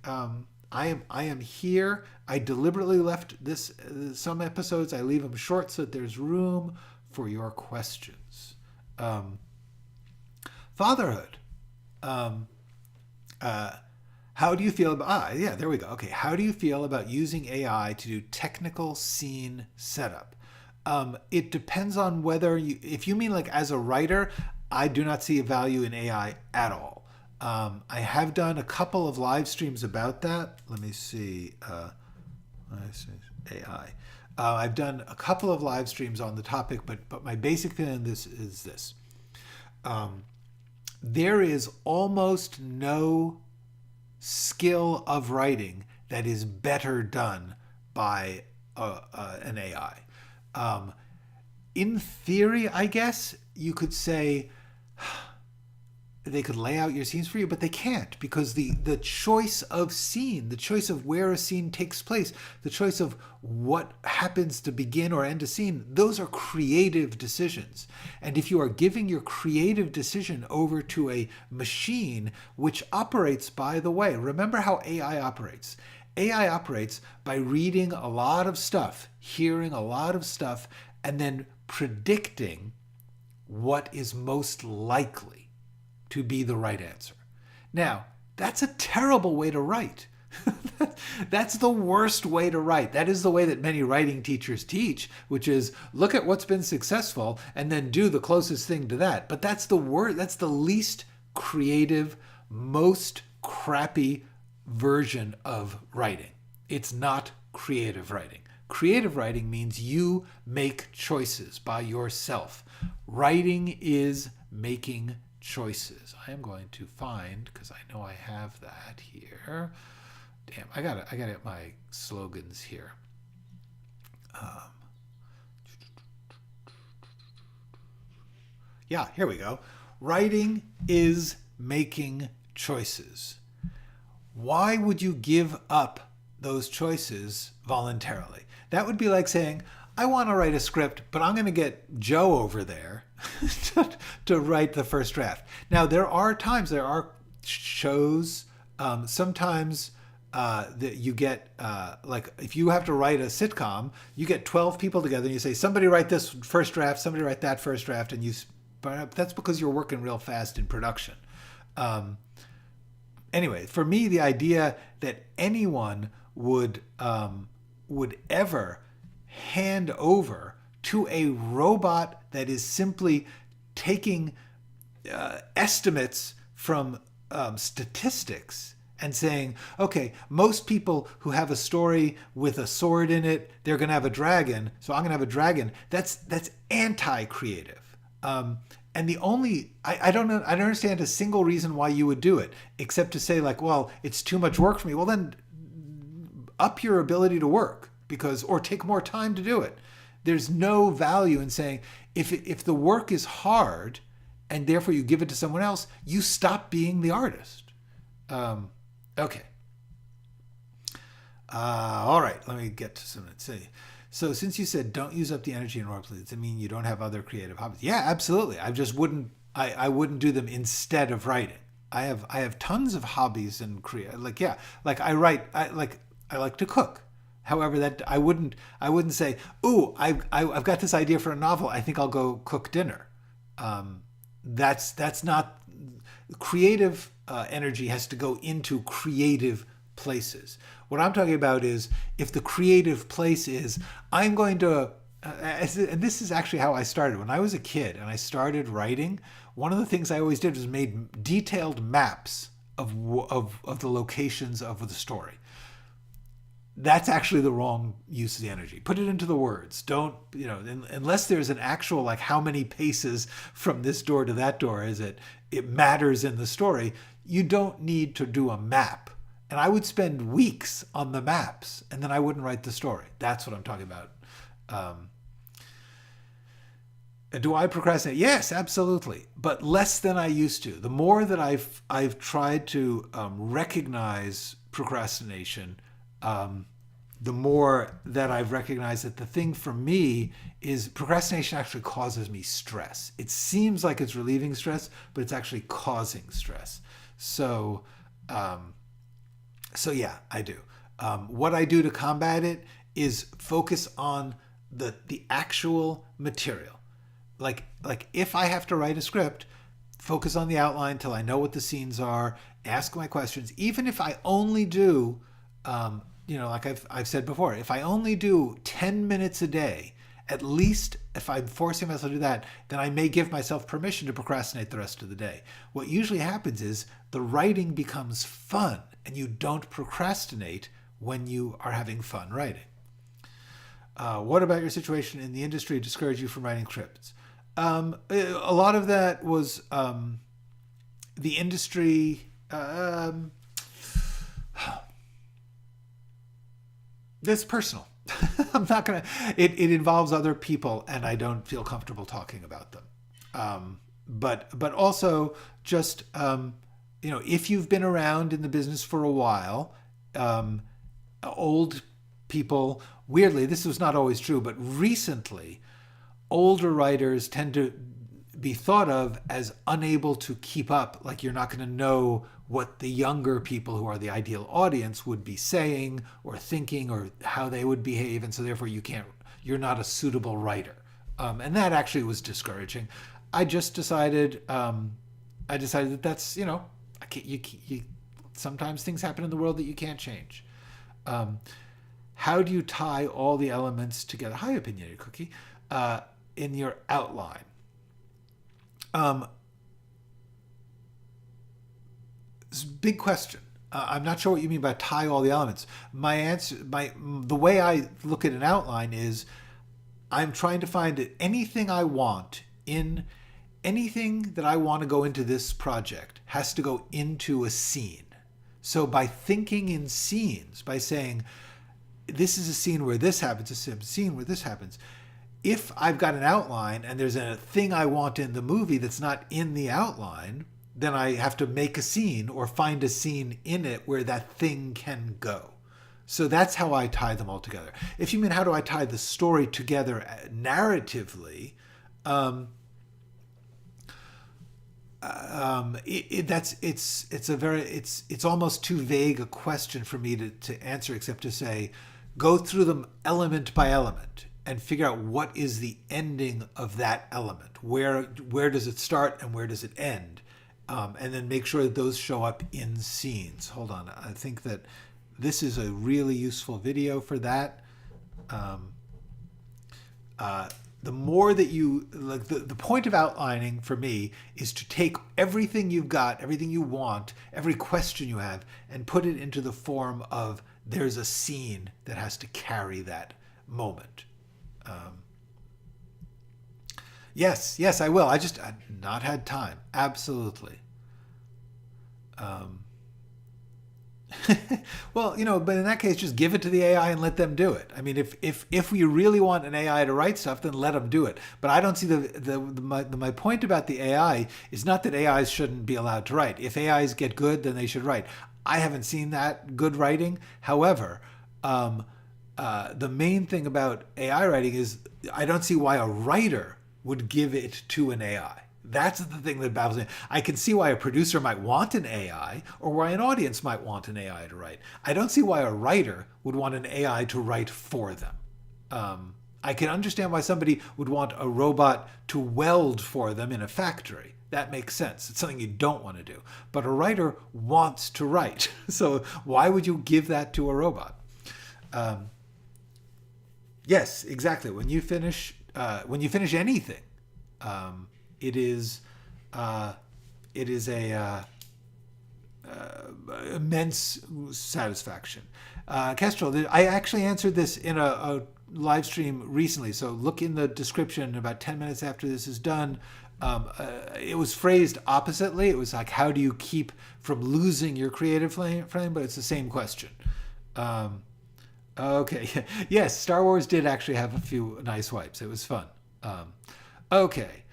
I am here. I deliberately left some episodes. I leave them short so that there's room for your questions. Fatherhood. How do you feel about? Yeah, there we go. Okay, how do you feel about using AI to do technical scene setup? It depends on whether if you mean like as a writer, I do not see a value in AI at all. I have done a couple of live streams about that. Let me see. AI. I've done a couple of live streams on the topic, but my basic feeling on this is this. There is almost no skill of writing that is better done by an AI. In theory, I guess you could say they could lay out your scenes for you, but they can't, because the choice of scene, the choice of where a scene takes place, the choice of what happens to begin or end a scene, those are creative decisions. And if you are giving your creative decision over to a machine, which operates, by the way, remember how AI operates. AI operates by reading a lot of stuff, hearing a lot of stuff, and then predicting what is most likely to be the right answer. Now, that's a terrible way to write. That's the worst way to write. That is the way that many writing teachers teach, which is look at what's been successful and then do the closest thing to that. But that's the least creative, most crappy version of writing. It's not creative writing. Creative writing means you make choices by yourself. Writing is making choices. I am going to find, because I know I have that here. Damn, I gotta get my slogans here. Yeah, here we go. Writing is making choices. Why would you give up those choices voluntarily? That would be like saying, I want to write a script, but I'm going to get Joe over there to write the first draft. Now, there are shows, sometimes that you get, like if you have to write a sitcom, you get 12 people together and you say, somebody write this first draft, somebody write that first draft. And that's because you're working real fast in production. Anyway, for me, the idea that anyone would ever hand over to a robot that is simply taking estimates from statistics and saying, okay, most people who have a story with a sword in it, they're going to have a dragon, so I'm going to have a dragon. That's anti-creative. And the only, I don't understand a single reason why you would do it, except to say like, well, it's too much work for me. Well, then up your ability to work, or take more time to do it. There's no value in saying, if the work is hard and therefore you give it to someone else, you stop being the artist. Okay. All right, let me get to some. Let's see. So since you said don't use up the energy in role play, does it mean you don't have other creative hobbies? Yeah, absolutely. I just wouldn't. I wouldn't do them instead of writing. I have tons of hobbies and like I write. I like to cook. However, that I wouldn't say, ooh, I've got this idea for a novel. I think I'll go cook dinner. That's not creative. Energy has to go into creative places. What I'm talking about is if the creative place is, I'm going to, and this is actually how I started. When I was a kid and I started writing, one of the things I always did was made detailed maps of the locations of the story. That's actually the wrong use of the energy. Put it into the words. Don't, unless there's an actual, like how many paces from this door to that door is it matters in the story, you don't need to do a map. And I would spend weeks on the maps and then I wouldn't write the story. That's what I'm talking about. Do I procrastinate? Yes, absolutely. But less than I used to. The more that I've tried to recognize procrastination, the more that I've recognized that the thing for me is procrastination actually causes me stress. It seems like it's relieving stress, but it's actually causing stress. So yeah, I do. What I do to combat it is focus on the actual material. Like if I have to write a script, focus on the outline till I know what the scenes are, ask my questions. Even if I only do, like I've said before, if I only do 10 minutes a day, at least if I'm forcing myself to do that, then I may give myself permission to procrastinate the rest of the day. What usually happens is the writing becomes fun and you don't procrastinate when you are having fun writing. What about your situation in the industry discouraged you from writing scripts? A lot of that was the industry. That's personal. I'm not gonna. It involves other people, and I don't feel comfortable talking about them. But also just if you've been around in the business for a while, old people. Weirdly, this was not always true, but recently, older writers tend to be thought of as unable to keep up. Like you're not going to know what the younger people who are the ideal audience would be saying or thinking or how they would behave. And so therefore you're not a suitable writer. And that actually was discouraging. I just decided, that that's, sometimes things happen in the world that you can't change. How do you tie all the elements together? Hi, Opinionated Cookie, in your outline. Big question. I'm not sure what you mean by tie all the elements. My answer, the way I look at an outline is I'm trying to find anything I want anything that I want to go into this project has to go into a scene. So by thinking in scenes, by saying, this is a scene where this happens, this is a scene where this happens. If I've got an outline and there's a thing I want in the movie that's not in the outline, then I have to make a scene or find a scene in it where that thing can go. So that's how I tie them all together. If you mean how do I tie the story together narratively, it's almost too vague a question for me to answer, except to say, go through them element by element and figure out what is the ending of that element. Where does it start and where does it end? And then make sure that those show up in scenes. Hold on. I think that this is a really useful video for that. The more that you, like, the point of outlining for me is to take everything you've got, everything you want, every question you have, and put it into the form of there's a scene that has to carry that moment. Yes, I will. I've not had time. Absolutely. Well, but in that case, just give it to the AI and let them do it. I mean, if we really want an AI to write stuff, then let them do it. But I don't see my point about the AI is not that AIs shouldn't be allowed to write. If AIs get good, then they should write. I haven't seen that good writing. However, the main thing about AI writing is I don't see why a writer would give it to an AI. That's the thing that baffles me. I can see why a producer might want an AI or why an audience might want an AI to write. I don't see why a writer would want an AI to write for them. I can understand why somebody would want a robot to weld for them in a factory. That makes sense. It's something you don't want to do. But a writer wants to write. So why would you give that to a robot? Yes, exactly. When you finish anything, it is a immense satisfaction. Kestrel, I actually answered this in a live stream recently, so look in the description about 10 minutes after this is done. It was phrased oppositely. It was like, how do you keep from losing your creative flame? But it's the same question. Okay. Yes, Star Wars did actually have a few nice wipes. It was fun. Okay.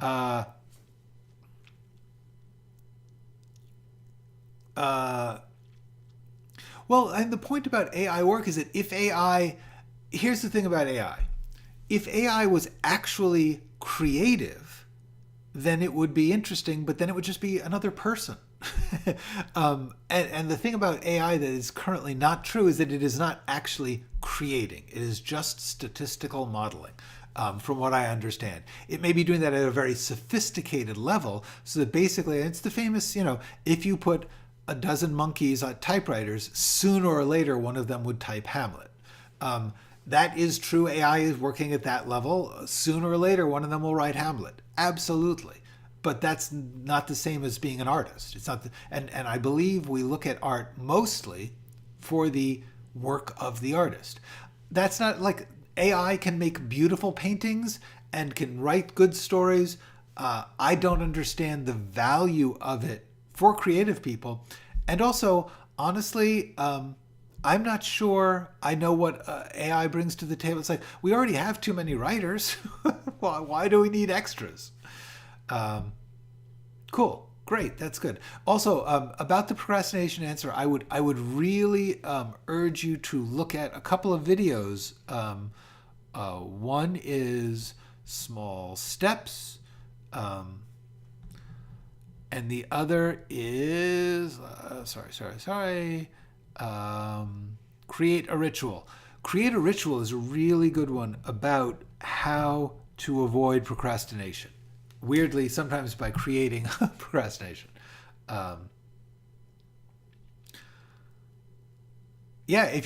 Well, and the point about AI work is that here's the thing about AI. If AI was actually creative, then it would be interesting, but then it would just be another person. And the thing about AI that is currently not true is that it is not actually creating. It is just statistical modeling. From what I understand, it may be doing that at a very sophisticated level, so that basically it's the famous, if you put a dozen monkeys on typewriters, sooner or later one of them would type Hamlet. That is true. AI is working at that level. Sooner or later one of them will write Hamlet. Absolutely. But that's not the same as being an artist. It's not, and I believe we look at art mostly for the work of the artist. That's not like AI can make beautiful paintings and can write good stories. I don't understand the value of it for creative people. And also, honestly, I'm not sure I know what AI brings to the table. It's like, we already have too many writers. Why do we need extras? Cool. Great. That's good. Also, about the procrastination answer, I would really urge you to look at a couple of videos. One is Small Steps, and the other is Create a Ritual. Create a Ritual is a really good one about how to avoid procrastination. Weirdly, sometimes by creating procrastination. Yeah, if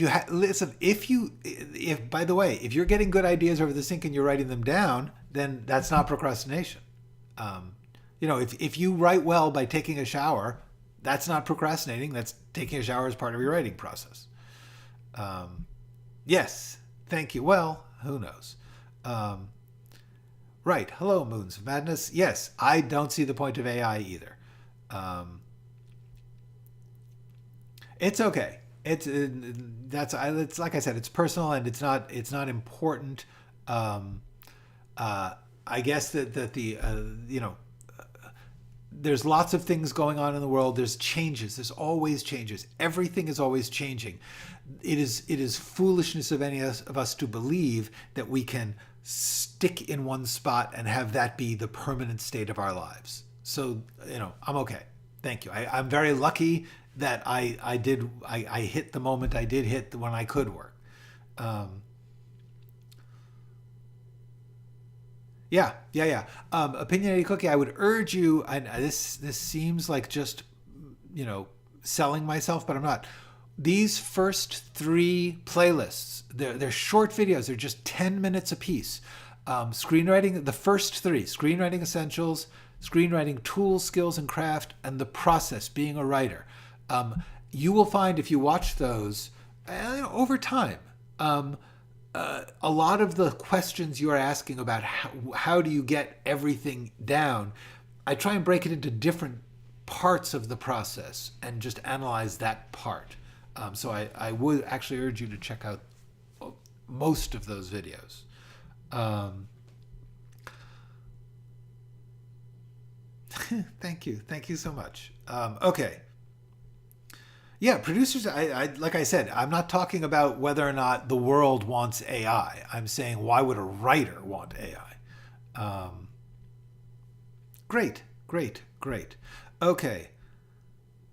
by the way, if you're getting good ideas over the sink and you're writing them down, then that's not procrastination. If you write well by taking a shower, that's not procrastinating. That's taking a shower as part of your writing process. Yes, thank you. Well, who knows? Right. Hello, Moons of Madness. Yes, I don't see the point of AI either. It's okay. It's like I said, it's personal and it's not important. I guess that there's lots of things going on in the world. There's changes. There's always changes. Everything is always changing. It is foolishness of any of us to believe that we can stick in one spot and have that be the permanent state of our lives. So, I'm okay. Thank you. I'm very lucky that I hit the moment I did hit when I could work. Um, yeah. Opinionated cookie. I would urge you. This seems like just you know selling myself, but I'm not. These first three playlists, they're short videos. They're just 10 minutes apiece. Screenwriting, the first three: screenwriting essentials, screenwriting tools, skills, and craft, and the process being a writer. You will find if you watch those over time. A lot of the questions you are asking about how do you get everything down, I try and break it into different parts of the process and just analyze that part. So I would actually urge you to check out most of those videos. Thank you so much. Okay. Yeah, producers, I like I said, I'm not talking about whether or not the world wants AI. I'm saying, why would a writer want AI? Great. Okay.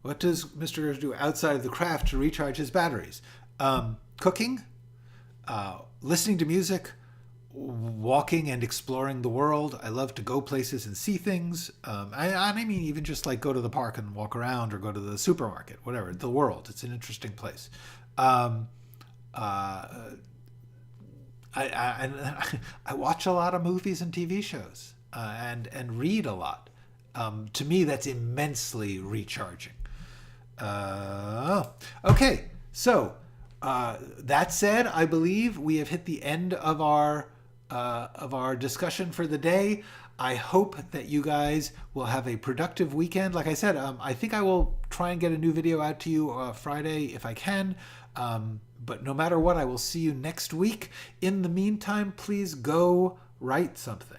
What does Mr. Gers do outside of the craft to recharge his batteries? Cooking, listening to music, walking and exploring the world. I love to go places and see things. I mean, even just like go to the park and walk around, or go to the supermarket, whatever. The world, it's an interesting place. I watch a lot of movies and TV shows, and read a lot. To me, that's immensely recharging. Okay, so that said, I believe we have hit the end of our discussion for the day. I hope that you guys will have a productive weekend. Like I said, I think I will try and get a new video out to you Friday if I can. But no matter what, I will see you next week. In the meantime, please go write something.